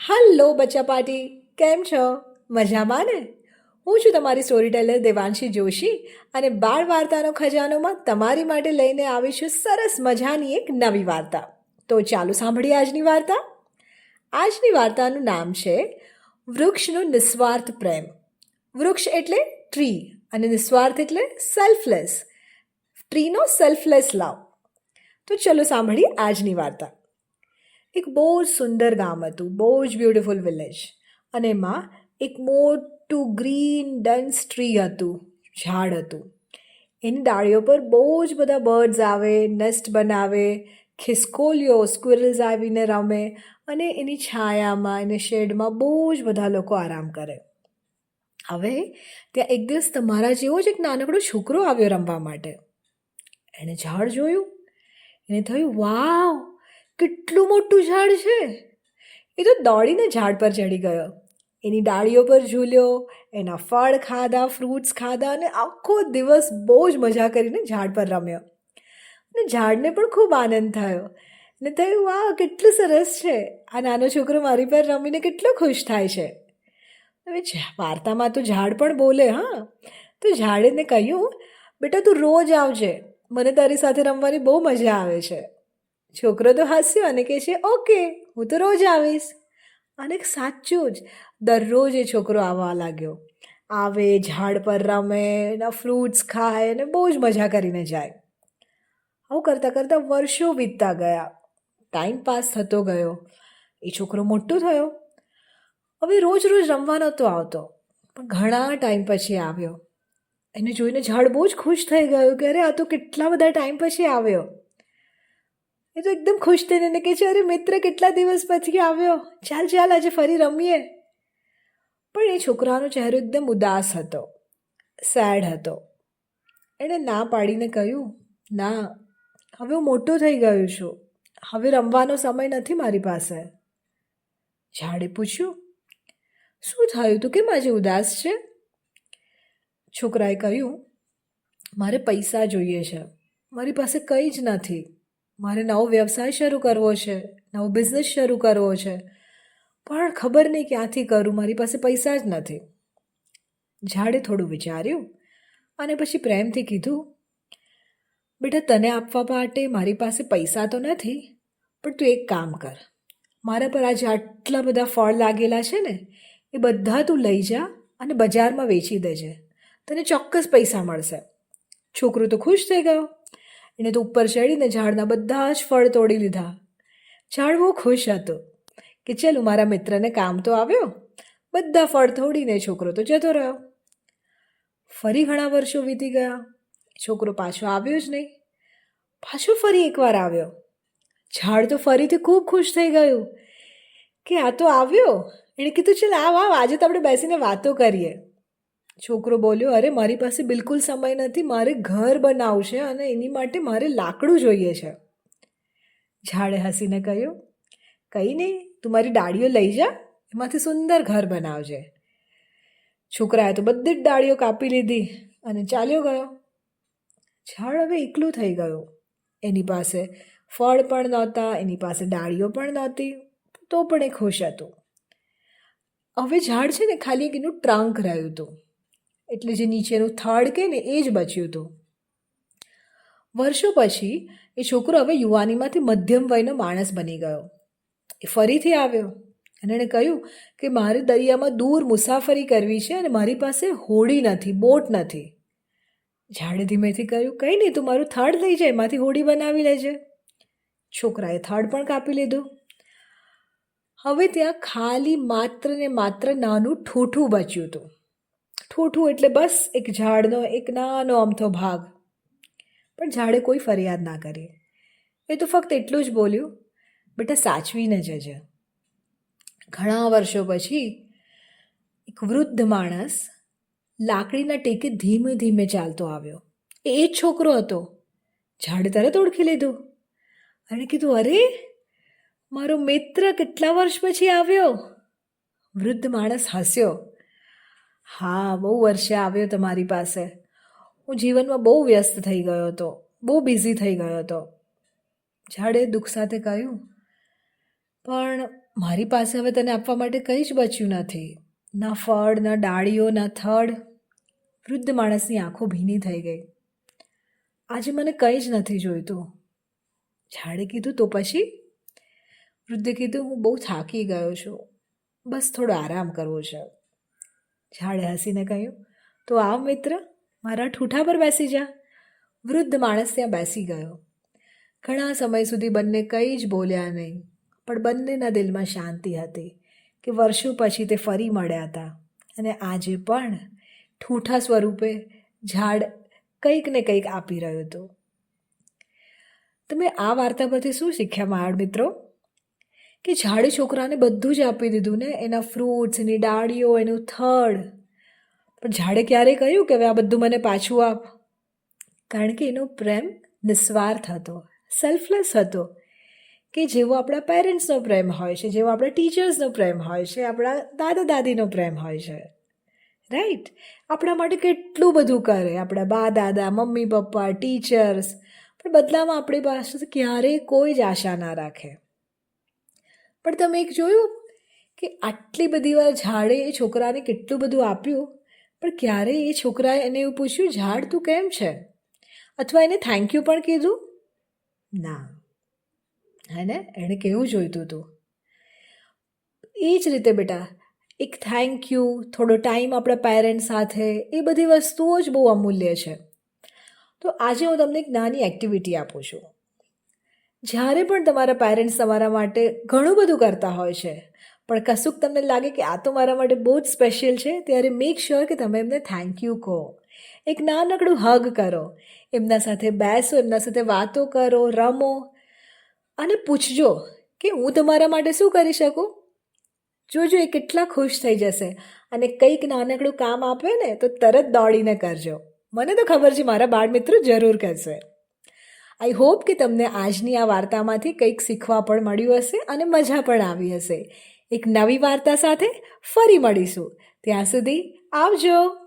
Hello બચ્ચા party, કેમ છો? મજામાં ને? હું છું તમારી સ્ટોરી ટેલર દેવાંશી જોશી અને બાળ વાર્તાનો ખજાનોમાં તમારી માટે લઈને આવી છું સરસ મજાની એક નવી વાર્તા. તો ચાલો સાંભળીએ આજની વાર્તા. આજની વાર્તાનું નામ છે વૃક્ષનો નિસ્વાર્થ પ્રેમ. વૃક્ષ એટલે ટ્રી અને નિસ્વાર્થ એટલે સેલ્ફલેસ. ટ્રીનો સેલ્ફલેસ લવ. તો ચલો સાંભળીએ આજની વાર્તા. એક બહુ જ સુંદર ગામ હતું, બહુ જ બ્યુટિફુલ વિલેજ. અને એમાં એક મોટું ગ્રીન ડન્સ ટ્રી હતું, ઝાડ હતું. એની ડાળીઓ પર બહુ જ બધા બર્ડ્સ આવે, નેસ્ટ બનાવે, ખિસકોલીઓ સ્ક્વિરલ્સ આવીને રમે અને એની છાયામાં એને શેડમાં બહુ જ બધા લોકો આરામ કરે. હવે ત્યાં એક દિવસ તમારા જેવો જ એક નાનકડો છોકરો આવ્યો રમવા માટે. એણે ઝાડ જોયું. એને થયું, વાવ, કેટલું મોટું ઝાડ છે! એ તો દોડીને ઝાડ પર ચડી ગયો. એની ડાળીઓ પર ઝૂલ્યો, એના ફળ ખાધા, ફ્રૂટ્સ ખાધા અને આખો દિવસ બહુ જ મજા કરીને ઝાડ પર રમ્યો. અને ઝાડને પણ ખૂબ આનંદ થયો. ને થયું, વાહ, કેટલું સરસ છે! આ નાનો છોકરો મારી પર રમીને કેટલો ખુશ થાય છે. હવે વાર્તામાં તો ઝાડ પણ બોલે, હા. તો ઝાડે એને કહ્યું, બેટા તું રોજ આવજે, મને તારી સાથે રમવાની બહુ મજા આવે છે. છોકરો તો હસ્યો અને કહે છે, ઓકે, હું તો રોજ આવીશ. અને સાચું જ દરરોજ એ છોકરો આવવા લાગ્યો. આવે, ઝાડ પર રમે, એના ફ્રૂટ્સ ખાય અને બહુ જ મજા કરીને જાય. આવું કરતાં કરતાં વર્ષો વીતતા ગયા. ટાઈમ પાસ થતો ગયો. એ છોકરો મોટો થયો. હવે રોજ રોજ રમવા નહોતો આવતો, પણ ઘણા ટાઈમ પછી આવ્યો. એને જોઈને ઝાડ બહુ જ ખુશ થઈ ગયું કે અરે, આ તો કેટલા બધા ટાઈમ પછી આવ્યો. એ તો એકદમ ખુશ થઈને એને કહે છે, અરે મિત્ર, કેટલા દિવસ પછી આવ્યો, ચાલ ચાલ આજે ફરી રમીએ. પણ એ છોકરાનો ચહેરો એકદમ ઉદાસ હતો, સેડ હતો. એણે ના પાડીને કહ્યું, ના, હવે હું મોટો થઈ ગયો છું, હવે રમવાનો સમય નથી મારી પાસે. ઝાડે પૂછ્યું, શું થયું, તું કેમ આજે ઉદાસ છે? છોકરાએ કહ્યું, મારે પૈસા જોઈએ છે, મારી પાસે કંઈ જ નથી. મારે નવો વ્યવસાય શરૂ કરવો છે, નવો બિઝનેસ શરૂ કરવો છે, પણ ખબર નહીં ક્યાંથી કરું, મારી પાસે પૈસા જ નથી. ઝાડે થોડું વિચાર્યું અને પછી પ્રેમથી કીધું, બેટા, તને આપવા માટે મારી પાસે પૈસા તો નથી, પણ તું એક કામ કર. મારા પર આજે આટલા બધા ફળ લાગેલા છે ને, એ બધા તું લઈ જા અને બજારમાં વેચી દેજે. તને ચોક્કસ પૈસા મળશે. છોકરો તો ખુશ થઈ ગયો. એણે તો ઉપર ચડીને ઝાડના બધા જ ફળ તોડી લીધા. ઝાડ બહુ ખુશ હતો કે ચાલો, મારા મિત્રને કામ તો આવ્યો. બધા ફળ તોડીને છોકરો તો જતો રહ્યો. ફરી ઘણા વર્ષો વીતી ગયા. છોકરો પાછો આવ્યો જ નહીં. પાછો ફરી એકવાર આવ્યો. ઝાડ તો ફરીથી ખૂબ ખુશ થઈ ગયું કે આ તો આવ્યો. એણે કીધું, ચાલ આવ આવ, આજે તો આપણે બેસીને વાતો કરીએ. છોકરો બોલ્યો, અરે, મારી પાસે બિલકુલ સમય નથી, મારે ઘર બનાવવું છે અને એની માટે મારે લાકડું જોઈએ છે. ઝાડે હસીને કહ્યું, કંઈ નહીં, તું મારી ડાળીઓ લઈ જા, એમાંથી સુંદર ઘર બનાવજે. છોકરાએ તો બધી જ ડાળીઓ કાપી લીધી અને ચાલ્યો ગયો. ઝાડ હવે એકલું થઈ ગયું. એની પાસે ફળ પણ નહોતા, એની પાસે ડાળીઓ પણ નહોતી, તો પણ એ ખુશ હતું. હવે ઝાડ છે ને, ખાલી એક એનું ટ્રંક રહ્યું હતું, એટલે જે નીચેનું થડ કે ને એ જ બચ્યું હતું. વર્ષો પછી એ છોકરો હવે યુવાનીમાંથી મધ્યમ વયનો માણસ બની ગયો. એ ફરીથી આવ્યો અને એણે કહ્યું કે મારે દરિયામાં દૂર મુસાફરી કરવી છે અને મારી પાસે હોડી નથી, બોટ નથી. ઝાડે ધીમેથી કહ્યું, કંઈ નહીં, તું મારું થડ લઈ જાય, એમાંથી હોડી બનાવી લેજે. છોકરાએ થડ પણ કાપી લીધું. હવે ત્યાં ખાલી માત્ર ને માત્ર નાનું ઠૂઠું બચ્યું હતું. ઠૂઠું એટલે બસ એક ઝાડનો એક નાનો અમથો ભાગ. પણ ઝાડે કોઈ ફરિયાદ ના કરી. એ તો ફક્ત એટલું જ બોલ્યું, બેટા, સાચવીને જજે. ઘણા વર્ષો પછી એક વૃદ્ધ માણસ લાકડીના ટેકે ધીમે ધીમે ચાલતો આવ્યો. એ જ છોકરો હતો. ઝાડે તરત ઓળખી લીધું અને કીધું, અરે, મારો મિત્ર કેટલા વર્ષ પછી આવ્યો. વૃદ્ધ માણસ હસ્યો. હા, બહુ વર્ષે આવ્યો તમારી પાસે. હું જીવનમાં બહુ વ્યસ્ત થઈ ગયો હતો, બહુ બિઝી થઈ ગયો હતો. ઝાડે દુઃખ સાથે કહ્યું, પણ મારી પાસે હવે તને આપવા માટે કંઈ જ બચ્યું નથી. ના ફળ, ના ડાળીઓ, ના થડ. વૃદ્ધ માણસની આંખો ભીની થઈ ગઈ. આજે મને કંઈ જ નથી જોઈતું. ઝાડે કીધું, તો પછી? વૃદ્ધે કીધું, હું બહુ થાકી ગયો છું, બસ થોડો આરામ કરવો છે. ઝાડે હસીને કહ્યું, તો આવ મિત્ર, મારા ઠૂઠા પર બેસી જા. વૃદ્ધ માણસ ત્યાં બેસી ગયો. ઘણા સમય સુધી બંને કંઈ જ બોલ્યા નહીં, પણ બંનેના દિલમાં શાંતિ હતી કે વર્ષો પછી તે ફરી મળ્યા હતા, અને આજે પણ ઠૂઠા સ્વરૂપે ઝાડ કંઈક ને કંઈક આપી રહ્યું હતું. તમે આ વાર્તા પરથી શું શીખ્યા બાળ મિત્રો? કે ઝાડે છોકરાને બધું જ આપી દીધું ને, એના ફ્રૂટ્સ, એની ડાળીઓ, એનું થડ. પણ ઝાડે ક્યારેય કહ્યું કે હવે આ બધું મને પાછું આપ? કારણ કે એનો પ્રેમ નિસ્વાર્થ હતો, સેલ્ફલેસ હતો. કે જેવો આપણા પેરેન્ટ્સનો પ્રેમ હોય છે, જેવો આપણા ટીચર્સનો પ્રેમ હોય છે, આપણા દાદા દાદીનો પ્રેમ હોય છે, રાઈટ? આપણા માટે કેટલું બધું કરે, આપણા બા દાદા, મમ્મી પપ્પા, ટીચર્સ, પણ બદલામાં આપણી પાસે ક્યારેય કોઈ જ આશા ના રાખે. પણ તમે એક જોયું કે આટલી બધી વાર ઝાડે એ છોકરાને કેટલું બધું આપ્યું, પણ ક્યારેય એ છોકરાએ એને એવું પૂછ્યું, ઝાડ તું કેમ છે? અથવા એને થેન્ક યુ પણ કીધું? ના. હે ને? એણે કેવું જોઈતું હતું. એ જ રીતે બેટા, એક થેન્ક યુ, થોડો ટાઈમ આપણા પેરેન્ટ્સ સાથે, એ બધી વસ્તુઓ જ બહુ અમૂલ્ય છે. તો આજે હું તમને એક નાની એક્ટિવિટી આપું છું. જ્યારે પણ તમારા પેરેન્ટ્સ તમારા માટે ઘણું બધું કરતા હોય છે, પણ કશુંક તમને લાગે કે આ તો મારા માટે બહુ જ સ્પેશિયલ છે, ત્યારે મેક શ્યોર કે તમે એમને થેન્ક યુ કહો. એક નાનકડું હગ કરો, એમના સાથે બેસો, એમના સાથે વાતો કરો, રમો, અને પૂછજો કે હું તમારા માટે શું કરી શકું. જોજો એ કેટલા ખુશ થઈ જશે, અને કંઈક નાનકડું કામ આપે ને તો તરત દોડીને કરજો. મને તો ખબર છે મારા બાળ મિત્રો જરૂર કરશે. આઈ હોપ કે તમને આજની આ વાર્તામાંથી કંઈક શીખવા પણ મળ્યું હશે અને મજા પણ આવી હશે. એક નવી વાર્તા સાથે ફરી મળીશું. ત્યાં સુધી આવજો.